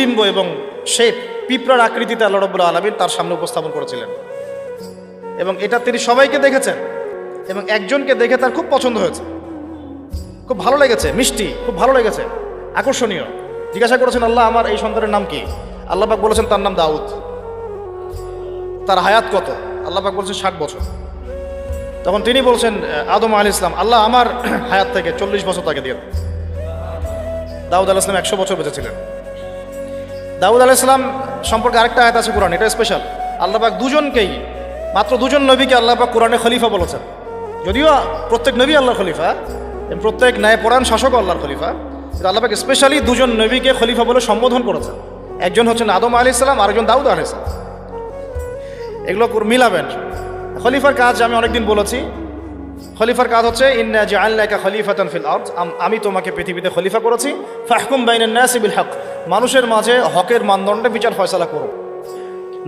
শ্রীলিম্ব এবং শেপ পিঁপড়ার আকৃতিতে আল্লাহ রাব্বুল আলামিন তার সামনে উপস্থাপন করেছিলেন, এবং এটা তিনি সবাইকে দেখেছেন এবং একজনকে দেখে তার খুব পছন্দ হয়েছে, খুব ভালো লেগেছে, মিষ্টি, খুব ভালো লেগেছে, আকর্ষণীয়। জিজ্ঞাসা করেছেন, আল্লাহ আমার এই সন্তানের নাম কি? আল্লাহ পাক বলেছেন তার নাম দাউদ। তার হায়াত কত? আল্লাহ পাক বলছেন 60 বছর। তখন তিনি বলছেন আদম আলাইহিস সালাম, আল্লাহ আমার হায়াত থেকে 40 বছর তাকে দিয়ে। দাউদ আলাইহিস সালাম 100 বছর বেঁচে ছিলেন। দাউদ আলাইহিস সালাম সম্পর্কে আরেকটা আয়াত আছে কোরআন, এটা স্পেশাল। আল্লাহ পাক দুজনকেই, মাত্র দুজন নবীকে আল্লাহ পাক কোরআনে খলিফা বলেছেন। যদিও প্রত্যেক নবী আল্লাহর খলিফা, প্রত্যেক ন্যায়পরায়ণ শাসক আল্লাহর খলিফা, কিন্তু আল্লাহ পাক স্পেশালি দুজন নবীকে খলিফা বলে সম্বোধন করেছেন। একজন হচ্ছেন আদম আলাইহিস সালাম, আরেকজন দাউদ আলাইহিস সালাম। এগুলো মিলাবেন। খলিফার কাজ আমি অনেকদিন বলেছি, খলিফার কাজ হচ্ছে ইন্না জাআলনাকা খলিফাতান ফিল আরদ, আমি তোমাকে পৃথিবীতে খলিফা করেছি। ফাহকুম বাইনান নাসি বিল হক, মানুষের মাঝে হকের মানদণ্ডে বিচার ফয়সালা করো।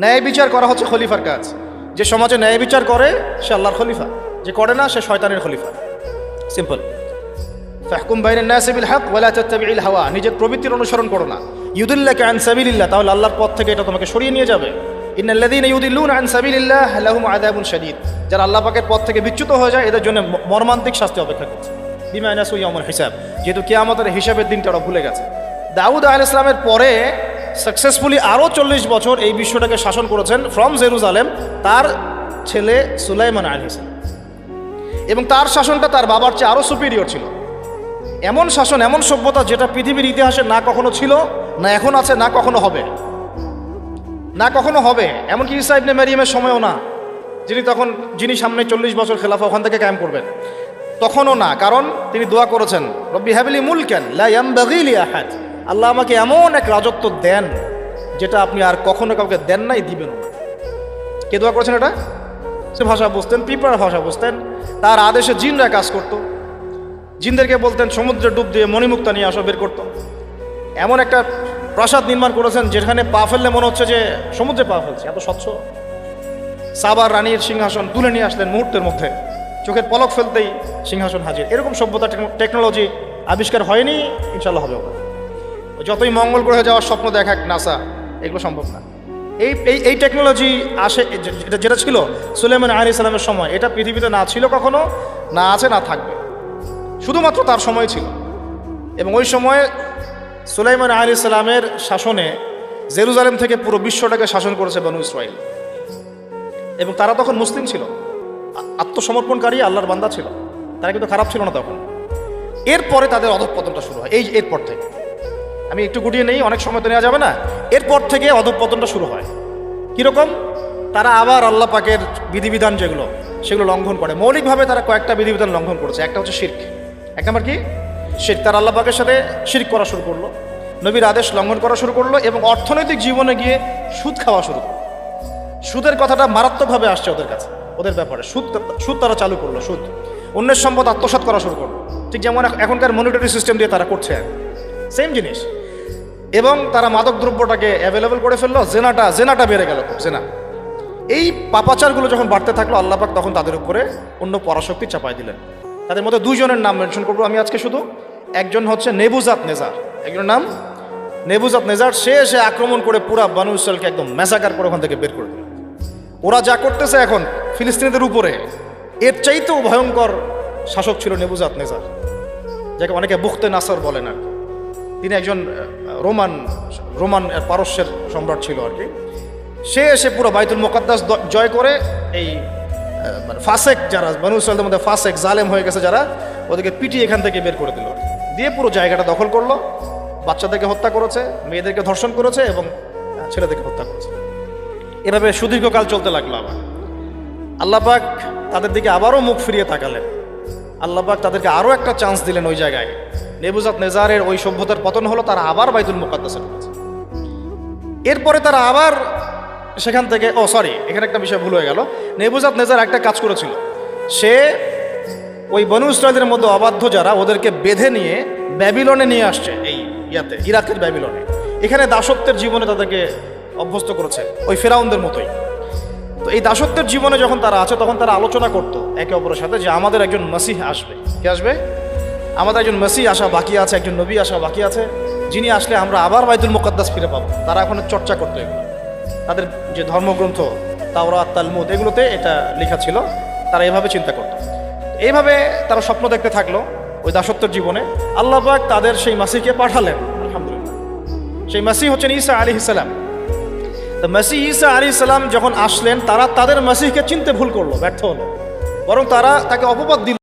ন্যায় বিচার করা হচ্ছে খলিফার কাজ। যে সমাজে ন্যায় বিচার করে সে আল্লাহর খলিফা, যে করে না সে শয়তানের খলিফা। সিম্পল। ফাহকুম বাইনান নাসি বিল হক ওয়া লা তাত্তাবিউল হাওয়া, নিজের প্রবৃত্তির অনুসরণ করো না। ইউদিল্লাকা আন সাবিলিল্লাহ, তাহলে আল্লাহর পথ থেকে এটা তোমাকে সরিয়ে নিয়ে যাবে। ইন্নাল্লাযীনা ইউদিল্লুনা আন সাবিলিল্লাহ লাহুম আযাবুন শাদীদ, যারা আল্লাহ পাকের পথ থেকে বিচ্যুত হয়ে যায় এদের জন্য মর্মান্তিক শাস্তি অপেক্ষা করছে। বিমা নাসু ইয়াউমুল হিসাব, যেহেতু কিয়ামতের হিসাবের দিনটা ওরা ভুলে গেছে। দাউদ আলাইহিস সালামের পরে সাকসেসফুলি আরও 40 বছর এই বিশ্বটাকে শাসন করেছেন ফ্রম জেরুজালেম তার ছেলে সুলাইমান আলাইহিস সালাম, এবং তার শাসনটা তার বাবার চেয়ে আরও সুপিরিয়র ছিল। এমন শাসন, এমন সভ্যতা যেটা পৃথিবীর ইতিহাসে না কখনো ছিল, না এখন আছে, না কখনো হবে, না কখনো হবে। এমনকি ঈসা ইবনে মারিয়ামের সময়ও না, যিনি সামনে 40 বছর খেলাফা ওখান থেকে কায়েম করবেন, তখনও না। কারণ তিনি দোয়া করেছেন, রব্বি হাবলি মুলকান লা ইয়ানবাগি লি আহাদ, আল্লাহ আমাকে এমন এক রাজত্ব দেন যেটা আপনি আর কখনো কাউকে দেন নাই, দিবেন না। কে দোয়া করেছেন এটা? সে ভাষা বুঝতেন, পিঁপড়ার ভাষা বুঝতেন, তার আদেশে জিনরা কাজ করত। জিনদেরকে বলতেন সমুদ্রে ডুব দিয়ে মণিমুক্তা নিয়ে আসো, বের করতো। এমন একটা প্রাসাদ নির্মাণ করেছেন যেখানে পা ফেললে মনে হচ্ছে যে সমুদ্রে পা ফেলছে, এত স্বচ্ছ। সাবার রানীর সিংহাসন তুলে নিয়ে আসলেন মুহূর্তের মধ্যে, চোখের পলক ফেলতেই সিংহাসন হাজির। এরকম সভ্যতা, টেকনোলজি আবিষ্কার হয়নি, ইনশাল্লাহ হবে। যতই মঙ্গল গ্রহে যাওয়ার স্বপ্ন দেখাক নাসা, এগুলো সম্ভব না। এই টেকনোলজি আসে, যেটা ছিল সুলাইমান আলাইহিস সালামের সময়, এটা পৃথিবীতে না ছিল কখনো, না আছে, না থাকবে, শুধুমাত্র তার সময় ছিল। এবং ওই সময়ে সুলাইমান আলাইহিস সালামের শাসনে জেরুজালেম থেকে পুরো বিশ্বটাকে শাসন করেছে বনু ইসরাইল, এবং তারা তখন মুসলিম ছিল, আত্মসমর্পণকারী আল্লাহর বান্দা ছিল, তারা কিন্তু খারাপ ছিল না তখন। এরপরে তাদের অধঃপতনটা শুরু হয়। এরপর থেকে আমি একটু গুটিয়ে নেই, অনেক সময় তো নেওয়া যাবে না। এরপর থেকে অধঃপতনটা শুরু হয়। কীরকম? তারা আবার আল্লাহ পাকের বিধিবিধান সেগুলো লঙ্ঘন করে। মৌলিকভাবে তারা কয়েকটা বিধিবিধান লঙ্ঘন করেছে। একটা হচ্ছে শিরক। এক নম্বর কি? শিরক। তারা আল্লাহ পাকের সাথে শিরক করা শুরু করলো, নবীর আদেশ লঙ্ঘন করা শুরু করলো, এবং অর্থনৈতিক জীবনে গিয়ে সুদ খাওয়া শুরু করলো। সুদের কথাটা মারাত্মকভাবে আসছে ওদের কাছে, ওদের ব্যাপারে। সুদ তারা চালু করলো, সুদ। অন্যের সম্পদ আত্মসাৎ করা শুরু করলো, ঠিক যেমন এখনকার মনিটরি সিস্টেম দিয়ে তারা করছে, সেম জিনিস। এবং তারা মাদক দ্রব্যটাকে অ্যাভেলেবল করে ফেললো, জেনাটা বেড়ে গেল, খুব জেনা। এই পাপাচারগুলো যখন বাড়তে থাকলো, আল্লাহ পাক তখন তাদের উপরে অন্য পরাশক্তি চাপাই দিলেন। তাদের মধ্যে দুইজনের নাম মেনশন করবো আমি আজকে শুধু। একজন হচ্ছে নেবুজাত নেজার, একজনের নাম নেবুজাত নেজার। সে এসে আক্রমণ করে পুরা বনু ইসরাইলকে একদম ম্যাসাকার করে ওখান থেকে বের করে দিল। ওরা যা করতেছে এখন ফিলিস্তিনিদের উপরে, এর চাইতেও ভয়ঙ্কর শাসক ছিল নেবুজাত নেজার, যাকে অনেকে বুখতে নাসর বলেন আর কি। তিনি একজন রোমান পারস্যের সম্রাট ছিল আর কি। সে এসে পুরো বাইতুল মুকাদ্দাস জয় করে এই ফাসেক, যারা বনু ইসরাইলের মধ্যে ফাসেক জালেম হয়ে গেছে যারা, ওদেরকে পিটিয়ে এখান থেকে বের করে দিল, দিয়ে পুরো জায়গাটা দখল করলো। বাচ্চাদেরকে হত্যা করেছে, মেয়েদেরকে ধর্ষণ করেছে, এবং ছেলেদেরকে হত্যা করেছে। এভাবে সুদীর্ঘকাল চলতে লাগলো। আবার আল্লাহ পাক তাদের দিকে আবারও মুখ ফিরিয়ে তাকালেন। আল্লাহ পাক তাদেরকে আরও একটা চান্স দিলেন। ওই জায়গায় নেবুজাত নেজারের ওই সভ্যতার পতন হলো, তারা আবার বাইতুল মুকাদ্দাসে ঢুকেছে। এরপরে তারা আবার সেখান থেকে, এখানে একটা বিষয় ভুল হয়ে গেল। নেবুজাত নেজার একটা কাজ করেছিল, সে ওই বনু ইসরাইলের মধ্যে অবাধ্য যারা, ওদেরকে বেঁধে নিয়ে ব্যাবিলনে নিয়ে আসছে, এই ইরাকের ব্যাবিলনে। এখানে দাসত্বের জীবনে তাদেরকে অভ্যস্ত করেছে, ওই ফেরাউনদের মতোই। তো এই দাসত্বের জীবনে যখন তারা আছে, তখন তারা আলোচনা করতো একে অপরের সাথে যে আমাদের একজন মসিহ আসবে। কে আসবে? আমাদের একজন মসিহ আসা বাকি আছে, একজন নবী আসা বাকি আছে। যিনি আসলে আমরা আবার বাইতুল মুকাদ্দাস ফিরে পাবো। তারা এখন চর্চা করতো এগুলো, তাদের যে ধর্মগ্রন্থ তাওরাত তালমুদ এগুলোতে এটা লেখা ছিল। তারা এভাবে চিন্তা করত, এইভাবে তারা স্বপ্ন দেখতে থাকলো ওই দাসত্বের জীবনে। আল্লাহ পাক তাদের সেই মাসিহকে পাঠালেন। আলহামদুলিল্লাহ, সেই মাসিহ হচ্ছেন ঈসা আলাইহিস সালাম। তো মাসিহ ঈসা আলাইহিস সালাম যখন আসলেন, তারা তাদের মাসিহকে চিনতে ভুল করলো, ব্যর্থ হলো, বরং তারা তাকে অপবাদ দিল।